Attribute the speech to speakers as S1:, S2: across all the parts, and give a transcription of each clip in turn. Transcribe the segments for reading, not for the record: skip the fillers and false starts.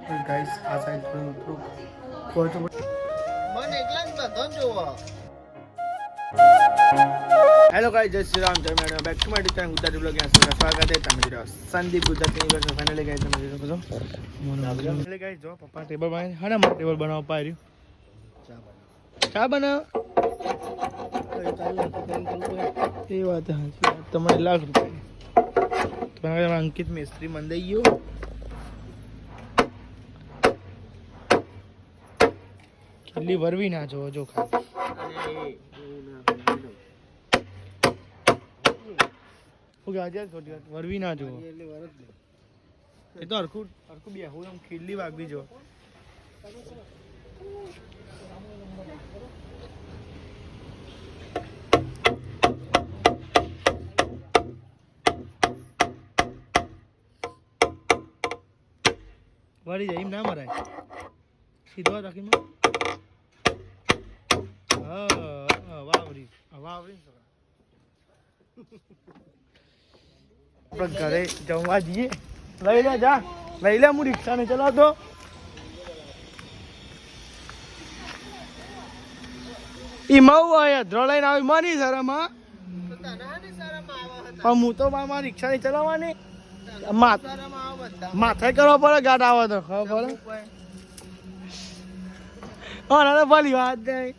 S1: Guys આ side થોડું ખોટું મને એકલા જ બધો જોવો. હેલો ગાઈસ, જય શ્રી રામ, જય madam, back to my channel Gujarati blog. Yes સ્વાગત છે તમે જોડે Sandeep Gujarati blog. Finally guys તમે જોઈ શકો છો. ફાઇનલી ગાઈસ જો પપ્પા ટેબલ બનાવી હણે મારે ટેબલ બનાવવા પાડ્યું. ચા બનાવ એ વાત હા તમારે લાખ રૂપિયા તમારે અંકિત મિસ્ત્રી મંદાઈ ગયો. કેટલી વરવી ના જોવો જો ખાલી વરવી ના જોવો એ તો હરખું બે હું એમ ખીલ્લી વાગવી જો. વળી જાય એમ ના મરાય સીધો રાખીમાં. વાવરી વાવરી આપણે ઘરે જમવા જઈએ. લઈ લે જા, લઈ લે, હું રિક્ષા ને ચલાવતો. એમાં ધ્રો લઈને આવી મારી શરમમાં પણ હું તો મારા રિક્ષા ની ચલાવવાની માથે કરવા પડે. ગાટ આવે તો ખબર પડે. હા ના ભલી વાત નહીં.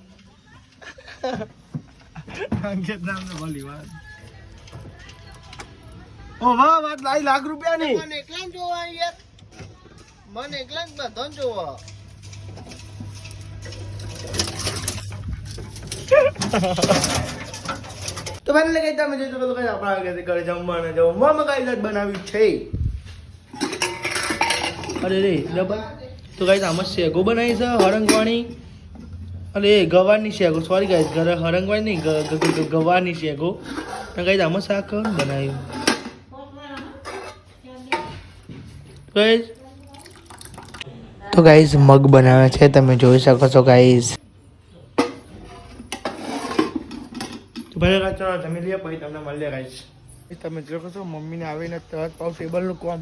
S1: અંકિત નામ તો ભલી વાત. ઓ વાહ વાત લાઈ લાખ રૂપિયા ની. મને એકલા જ જોવા યાર, મને એકલા જ બધો જોવા. તો ફાઇનલી કઈ તમે જોઈ શકો તો કઈ આપણા આગળ ઘરે જમવાને જમવામાં કઈ જ બનાવ્યું છે. અરે રે ડબલ તો કઈ આમાં શેકો બનાવી છે હરંગવાણી. અરે ગવારની શેકો, સોરી ગાઈસ, ઘરે હરંગવાણી નહીં ગવારની શેકો. કઈ આમાં શાક બનાવ્યું. તો ગાઈસ મગ બનાવે છે તમે જોઈ શકો છો ગાઈસ. ભલે ચાલો જમી લઈએ પછી તમને મળીએ ગાઈસ. તમે જોઈ છો મમ્મીને આવીને તરત પાવ ટેબલનું કામ,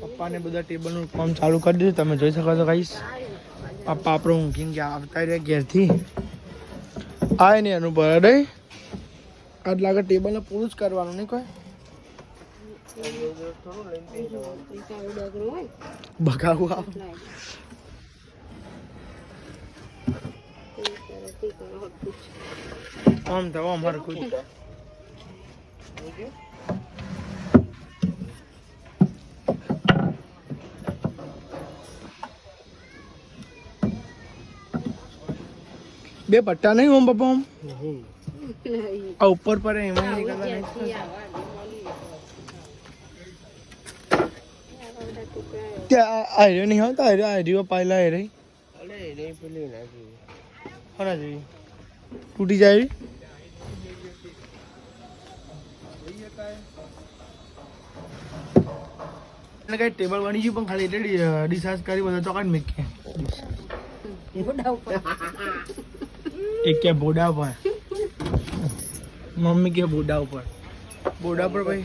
S1: પપ્પાને બધા ટેબલનું કામ ચાલુ કરી દીધું. તમે જોઈ શકો છો ગાઈસ. પપ્પા આપણો ઊંઘીને ગયા આવતા રહ્યા ઘેરથી. આય નહીં એનું બરાબર આજ લાગે ટેબલને પૂરું જ કરવાનું નહીં કોઈ બગાવું આમ થવા અમારે ખુદ બે પટ્ટા નહીં ઓમ પપ્પા ઓમ આ ઉપર પર એમાં નીકળવા નહીં. ત્યાં આર્યો નહીં આવતા આર્યો પાયલા એ રહી હા જોઈ તૂટી જાય. કઈ ટેબલ બની ગયું પણ ખાલી એટલે ડિસ્ચાર્જ કરી બધા ચોકાટ મેકે એક કે બોડા પર મમ્મી કે બોડા ઉપર ભાઈ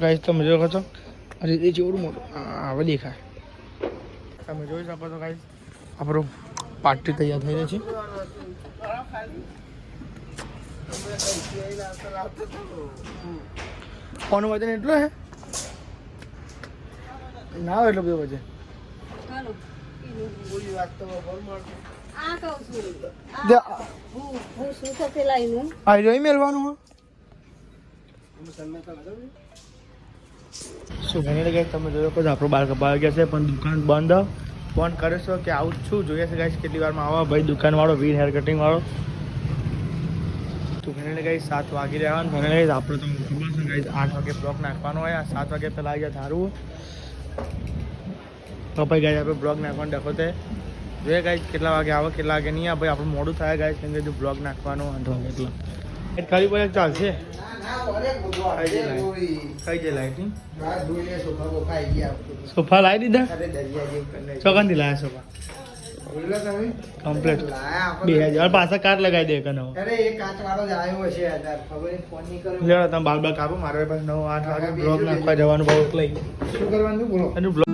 S1: ગાઈસ તમે જોઈ શકો છો. અરે એ જેવડું મોટું હવે દેખાય. તમે જોઈ શકો છો ગાઈસ આપણો પાર્ટી તૈયાર થઈ રહી છે. કોનું વજન એટલું હે ના હોય એટલું બધું વજન. મેળવાનું શું તમે જોયો કે આપણો બાર કપાઈ ગયા છે પણ દુકાન બંધ. ફોન કરે છો કે આવું છું જોઈએ છે ગાઈસ કેટલી વારમાં આવા ભાઈ દુકાનવાળો વીર હેર કટિંગ વાળો. તો ફાઇનલી ગાઈસ 7 વાગી રહ્યા અને ફાઇનલી ગાઈસ આપણે તો ખબર છે ગાઈસ 8 વાગે બ્લોક નાખવાનો હોય. 7 વાગે પહેલાં આવી જાય સારું કપાઈ ગાઈસ આપણે બ્લોગ નાખવાનું ડખોતે જોઈએ ગાઈસ કેટલા વાગે આવે કેટલા વાગે નહીં આવે ભાઈ આપણું મોડું થાય ગાઈસ કેમ કે જો બ્લોગ નાખવાનો 8 વાગે એટલે ખાલી પડે ચાલશે. સોફા લાવી દીધા ચોકાનથી લાયા સોફા
S2: બોલો તમે
S1: કમ્પ્લીટ
S2: લાયા આપણે
S1: 2000 પાછા કાટ લગાવી દે કનો
S2: અરે એ કાચ વાળો જ આવ્યો છે યાર ખબર નહીં ફોન નહીં કર્યો
S1: લેવા તમે બાલ બાલ કાપો મારે પાસે 9-8 વાગે બ્લોગ નાખવા જવાનું બહુ લઈ
S2: શું કરવાનું બોલો
S1: એનું બ્લોગ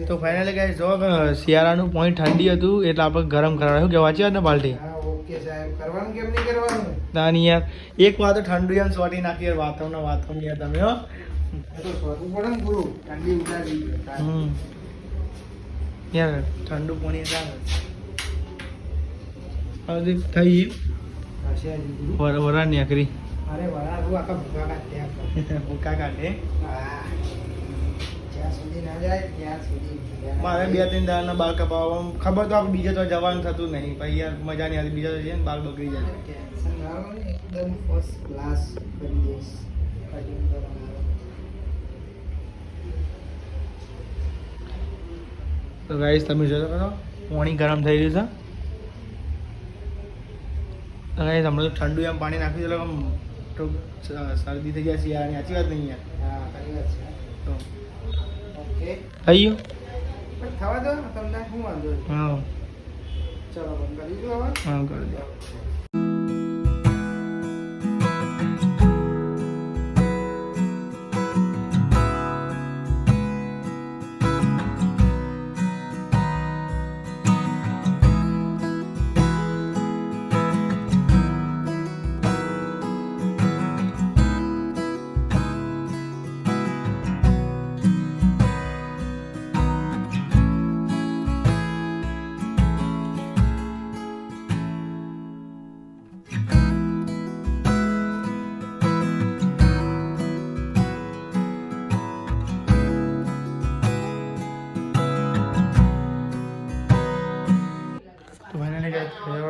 S1: તો ફાઇનલી ગાઈસ જો શિયાળાનું પોઈન્ટ ઠંડી હતું એટલે આપણે ગરમ કરાવ્યું કે વાંચ્યા ને બાલટી
S2: હા ઓકે સાહેબ કરવાનું કેમ નહીં કરવાનું
S1: નાની યાર એક વાત ઠંડુ એમ સોટી નાખી યાર વાતમ યાર તમે હો
S2: તો સોચવું પડે ને પૂરું ઠંડી ઉતારી
S1: યાર ઠંડુ પાણી હવે થઈ વરા નીકળી
S2: અરે વરા હું આખા ભૂકા કાઢ્યા
S1: ભૂકા કાઢે
S2: જ્યાં સુધી ના જાય ત્યાં સુધી
S1: મારે 2-3 દાડાના બાલ કપાવવા ખબર તો આપણે બીજે તો જવાનું થતું નહીં પછી યાર મજા નહીં આવતી બીજા તો જઈએ ને બાલ બગડી જાય
S2: ટેન્શન ના લો ને એકદમ ફર્સ્ટ ક્લાસ કરી દઈશ કટિંગ કરવાનું
S1: તો ગાઈસ તમે જોજો કરો પાણી ગરમ થઈ રહ્યું છે ગાઈસ હમણાં તો ઠંડુ એમ પાણી નાખી દો આમ તો શરદી થઈ જાય શિયાળાની સાચી વાત નહીં યાર
S2: હા ખરી વાત છે
S1: તો
S2: ઓકે
S1: થઈ ગયું
S2: પણ થવા દો તમને શું વાંધો છે
S1: હા
S2: ચલો બંધ કરી દો હવે
S1: હા કરી દો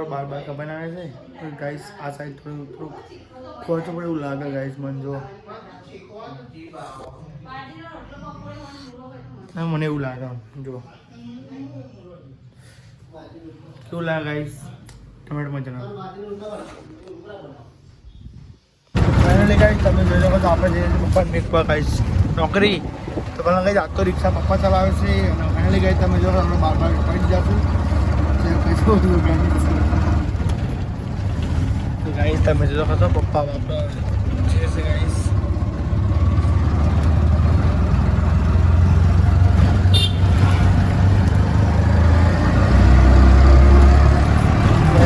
S1: બાર કપાઈને આવે છે ગાઈસ આ સાઈડ થોડું ખોચું પડે એવું લાગે ગાઈસ મને જો મને એવું લાગે જો કેવું લાગે ગાઈસ ટમેટમાં જણાવો ફાઇનલી ગાઈસ તમે જોઈ શકો તો આપણે જઈએ છીએ પપ્પા મેક પર ગાઈસ નોકરી તો પહેલાં ગાઈસ આજ તો રિક્ષા પપ્પા ચલાવે છે અને ફાઇનલી ગાઈસ તમે જો આપણે બાર પડી જશું તો ગાઈસ તમે જો ખતો પપ્પા બાપા છે ગાઈસ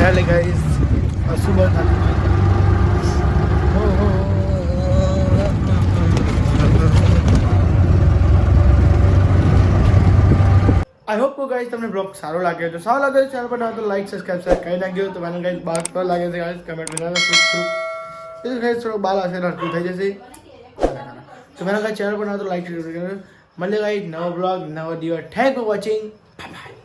S1: હેલે ગાઈસ સુબહ થતી આઈ હોપ ગાઈસ તમને બ્લોગ સારો લાગ્યો તો સારો લાગે ચેનલ પર તો લાઈક સબસ્ક્રાઇબ કરી નાખજો તો મને ગાઈસ બાર પર લાગે છે ગાઈસ કમેન્ટ માં એ ગાઈસ થોડો બાલ હશે રડતું થઈ જશે તો મને ગાઈસ ચેનલ પર તો લાઈક કરજો મળે ગાઈસ નવો બ્લોગ નવો દિવસ thank you for watching bye bye